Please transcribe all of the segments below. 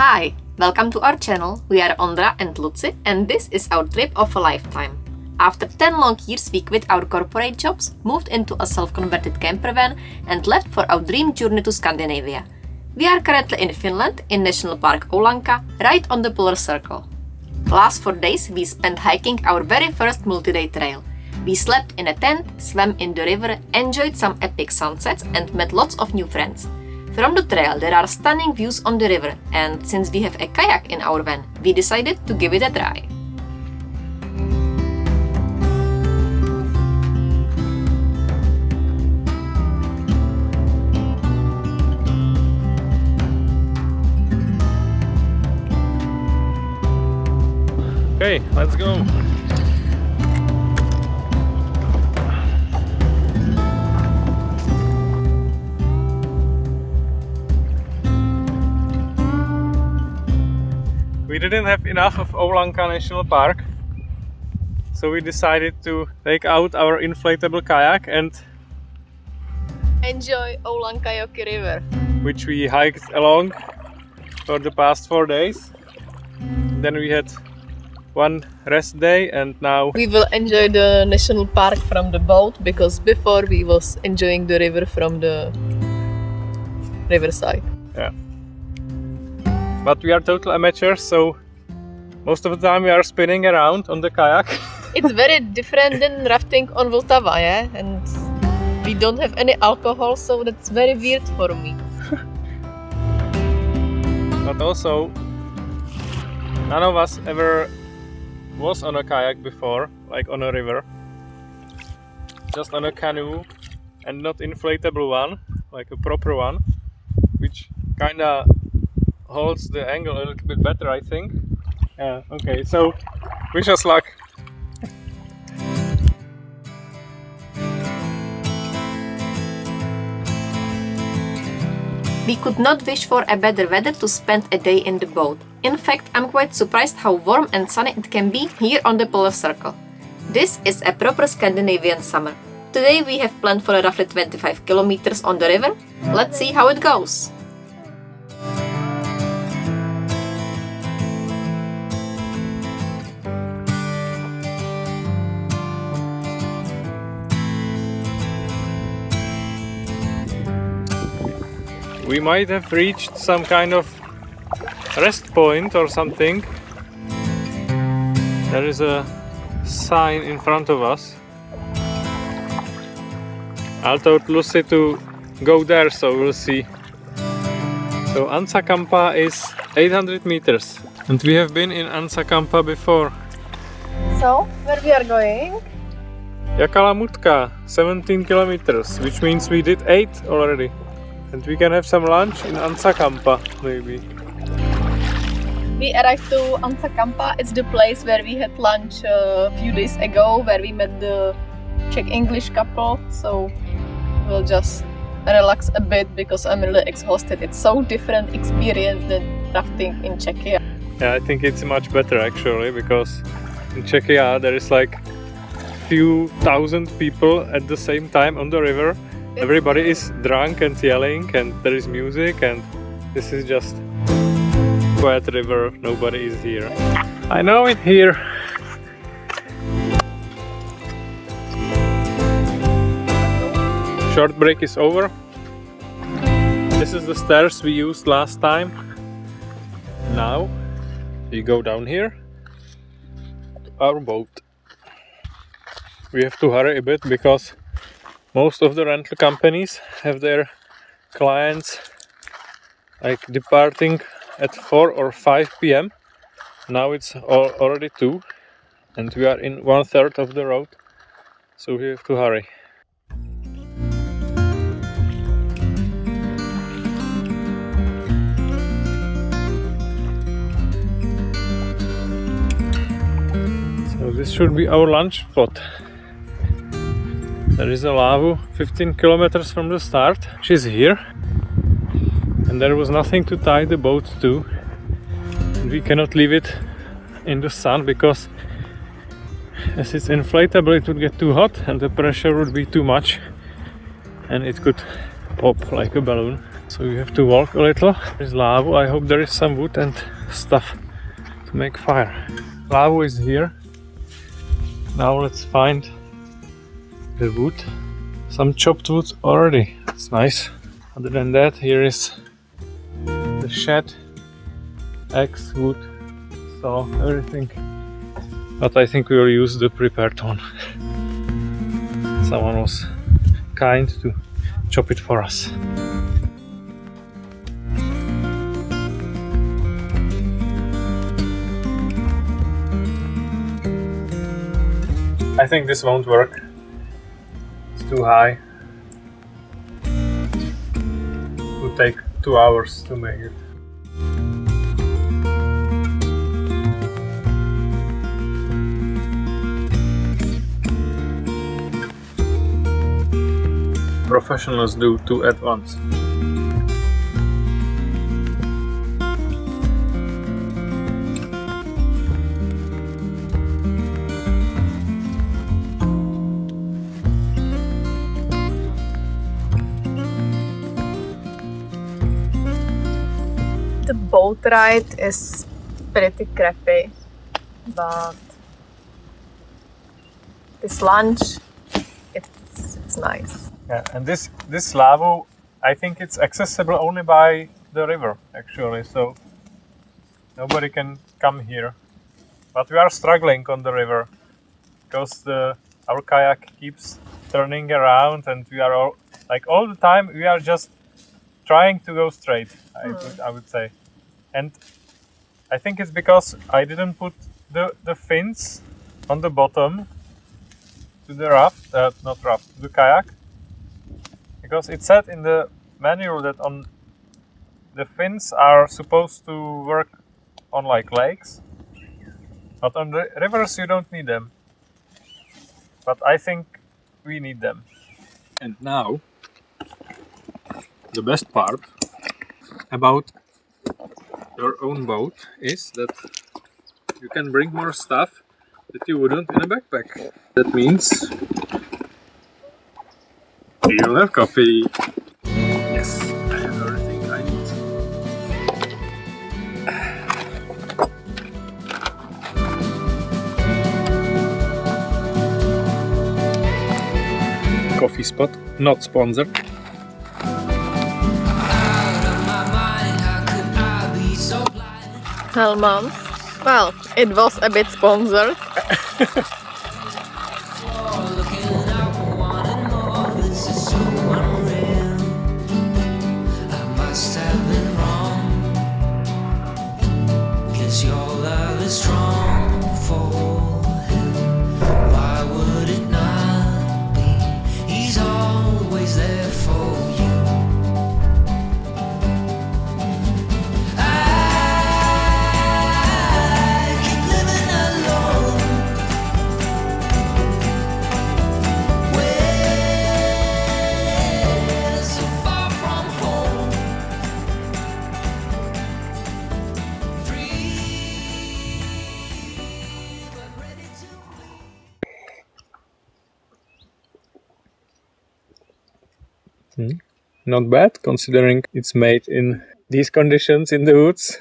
Hi, welcome to our channel. We are Ondra and Lucy and this is our trip of a lifetime. After 10 long years we quit our corporate jobs, moved into a self-converted camper van and left for our dream journey to Scandinavia. We are currently in Finland, in National Park Oulanka, right on the Polar Circle. Last 4 days we spent hiking our very first multi-day trail. We slept in a tent, swam in the river, enjoyed some epic sunsets and met lots of new friends. From the trail there are stunning views on the river, and since we have a kayak in our van, we decided to give it a try. Okay, let's go! We didn't have enough of Oulanka National Park, so we decided to take out our inflatable kayak and enjoy Oulanka River, which we hiked along for the past 4 days. Then we had one rest day and now we will enjoy the national park from the boat, because before we was enjoying the river from the riverside. Yeah. But we are total amateurs, so most of the time we are spinning around on the kayak. It's very different than rafting on Vltava, yeah? And we don't have any alcohol, so that's very weird for me. But also, none of us ever was on a kayak before, like on a river. Just on a canoe, and not inflatable one, like a proper one, which kinda holds the angle a little bit better, I think. Yeah, okay, so wish us luck. We could not wish for a better weather to spend a day in the boat. In fact, I'm quite surprised how warm and sunny it can be here on the Polar Circle. This is a proper Scandinavian summer. Today we have planned for roughly 25 kilometers on the river. Let's see how it goes. We might have reached some kind of rest point or something. There is a sign in front of us. I told Lucy to go there, so we'll see. So Ansakampa is 800 meters, and we have been in Ansakampa before. So, where we are going? Jakalamutka, 17 kilometers, which means we did 8 already. And we can have some lunch in Ansakampa, maybe. We arrived to Ansakampa. It's the place where we had lunch a few days ago, where we met the Czech-English couple. So we'll just relax a bit because I'm really exhausted. It's so different experience than rafting in Czechia. Yeah, I think it's much better actually, because in Czechia there is like few thousand people at the same time on the river. Everybody is drunk and yelling, and there is music, and this is just quiet river, nobody is here. I know it here. Short break is over. This is the stairs we used last time. Now we go down here to our boat. We have to hurry a bit because most of the rental companies have their clients like departing at 4 or 5 p.m. Now it's already 2 and we are in 1/3 of the road, so we have to hurry. So this should be our lunch spot. There is a lavu 15 kilometers from the start. She's here. And there was nothing to tie the boat to. And we cannot leave it in the sun because as it's inflatable it would get too hot and the pressure would be too much and it could pop like a balloon. So you have to walk a little. There's lava. I hope there is some wood and stuff to make fire. Lava is here. Now let's find the wood. Some chopped wood already. That's nice. Other than that, here is the shed, axe, wood, saw, everything. But I think we will use the prepared one. Someone was kind to chop it for us. I think this won't work. It's too high. It would take 2 hours to make it. Professionals do 2 at once. The boat ride is pretty crappy, but this lunch, it's nice. Yeah, and this lava, I think it's accessible only by the river actually, so nobody can come here. But we are struggling on the river because our kayak keeps turning around, and we are all the time we are just trying to go straight. I would say, and I think it's because I didn't put the fins on the bottom to the raft, the kayak, because it said in the manual that on the fins are supposed to work on like lakes, but on the rivers you don't need them. But I think we need them. And now, the best part about your own boat is that you can bring more stuff that you wouldn't in a backpack. That means you'll have coffee. Yes, I have everything I need. Coffee spot, not sponsored. Hellmans. Well, it was a bit sponsored. Not bad, considering it's made in these conditions in the woods.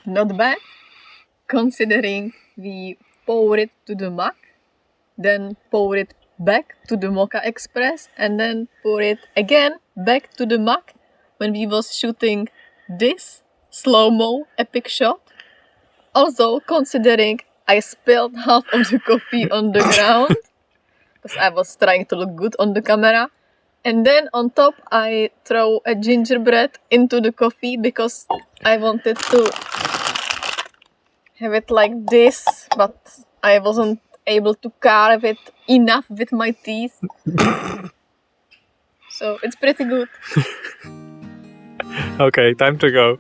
Not bad, considering we pour it to the mug, then pour it back to the Mocha Express, and then pour it again back to the mug when we was shooting this slow-mo epic shot. Also, considering I spilled half of the coffee on the ground because I was trying to look good on the camera. And then on top I throw a gingerbread into the coffee because I wanted to have it like this, but I wasn't able to carve it enough with my teeth. So it's pretty good. Okay, time to go.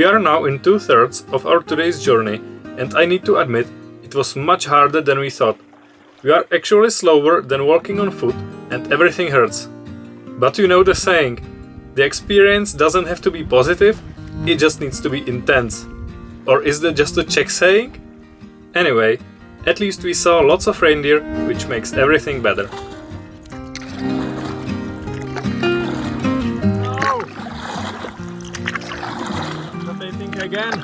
We are now in 2/3 of our today's journey, and I need to admit, it was much harder than we thought. We are actually slower than walking on foot, and everything hurts. But you know the saying, the experience doesn't have to be positive, it just needs to be intense. Or is that just a Czech saying? Anyway, at least we saw lots of reindeer, which makes everything better. Oh! Rotating again.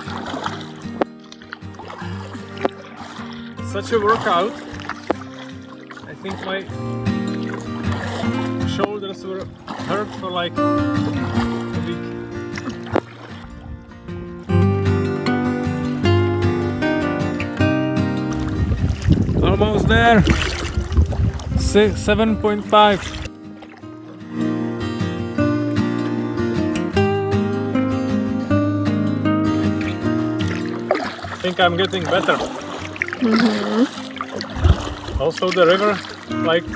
Such a workout. I think my shoulders were hurt for like a week. Almost there. 7.5. I think I'm getting better. Also the river like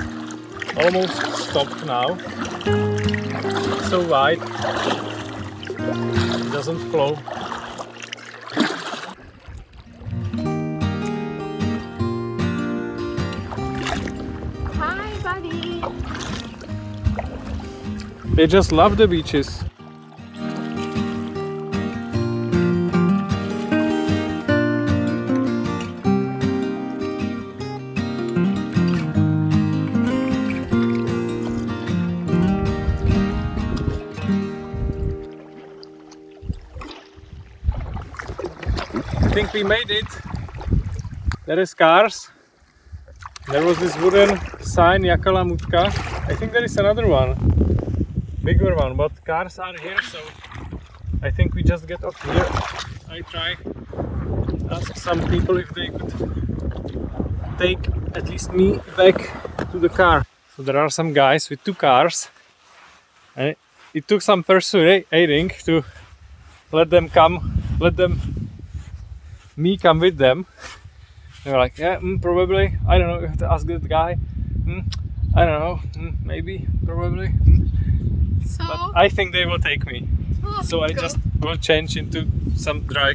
almost stopped now. It's so wide. It doesn't flow. Hi, buddy. They just love the beaches. I think we made it. There is cars. There was this wooden sign, Jakala Mutka. I think there is another one, bigger one, but cars are here, so I think we just get off here. I try ask some people if they could take at least me back to the car. So there are some guys with 2 cars, and it took some persuading to let me come with them. They were like, yeah, probably, I don't know, you have to ask that guy. I don't know, maybe, probably. So, but I think they will take me. So I just will change into some dry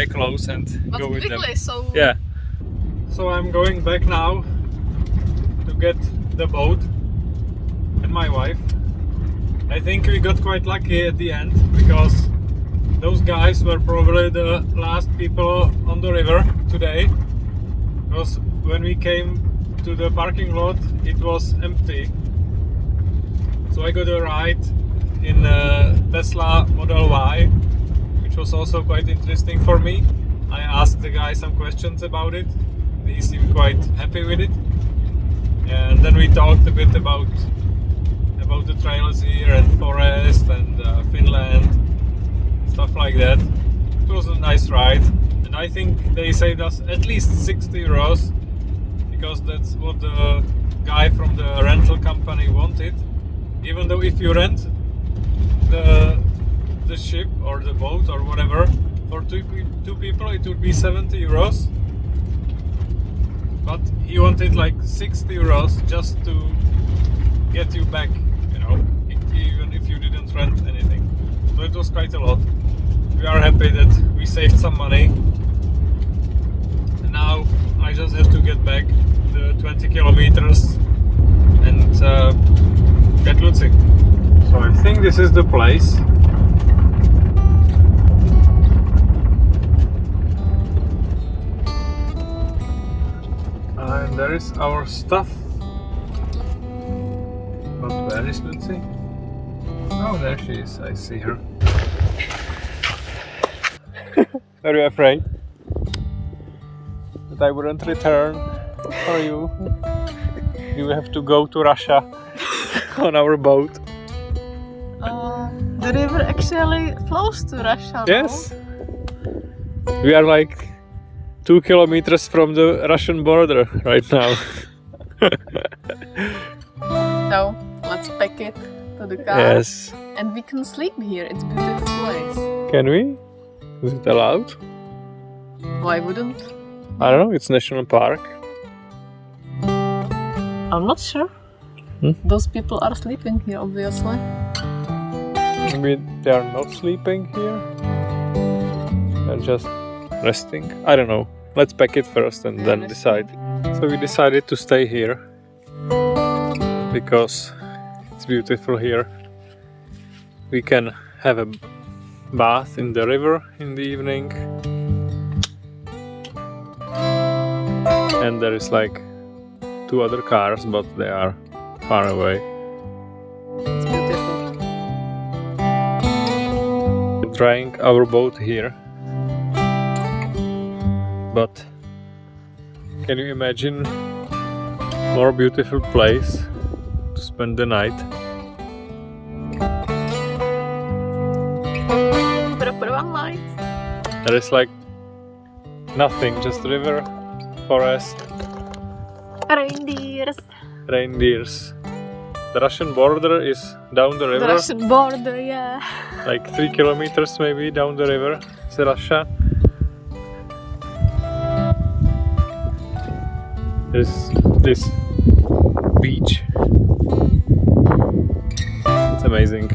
clothes and go with them. So yeah. So I'm going back now to get the boat and my wife. I think we got quite lucky at the end because those guys were probably the last people on the river today. Because when we came to the parking lot, it was empty. So I got a ride in a Tesla Model Y, which was also quite interesting for me. I asked the guy some questions about it. He seemed quite happy with it. And then we talked a bit about the trails here and forest and Finland, stuff like that. It was a nice ride. And I think they saved us at least 60 euros because that's what the guy from the rental company wanted. Even though if you rent the ship or the boat or whatever for two people it would be 70 euros. But he wanted like 60 euros just to get you back, you know, even if you didn't rent anything. So it was quite a lot. We are happy that we saved some money. And now I just have to get back the 20 kilometers and get Lucy. So I think this is the place. And there is our stuff. But where is Lucy? Oh, there she is. I see her. Are you afraid that I wouldn't return for you? You have to go to Russia on our boat. The river actually flows to Russia. Yes. We are like 2 kilometers from the Russian border right now. So let's pack it to the car. Yes. And we can sleep here. It's a beautiful place. Can we? Is it allowed? Why wouldn't? I don't know, it's national park. I'm not sure. Those people are sleeping here, obviously. Maybe they are not sleeping here. just resting. I don't know. Let's pack it first and then decide. So we decided to stay here because it's beautiful here. We can have a bath in the river in the evening. And there is like 2 other cars, but they are far away. It's beautiful. We're drying our boat here. But can you imagine more beautiful place to spend the night? Proper Vanlife. There is like nothing, just river, forest, Reindeers. reindeers. The Russian border is down the river. The Russian border, yeah. Like 3 kilometers maybe down the river is Russia. There's this beach. It's amazing.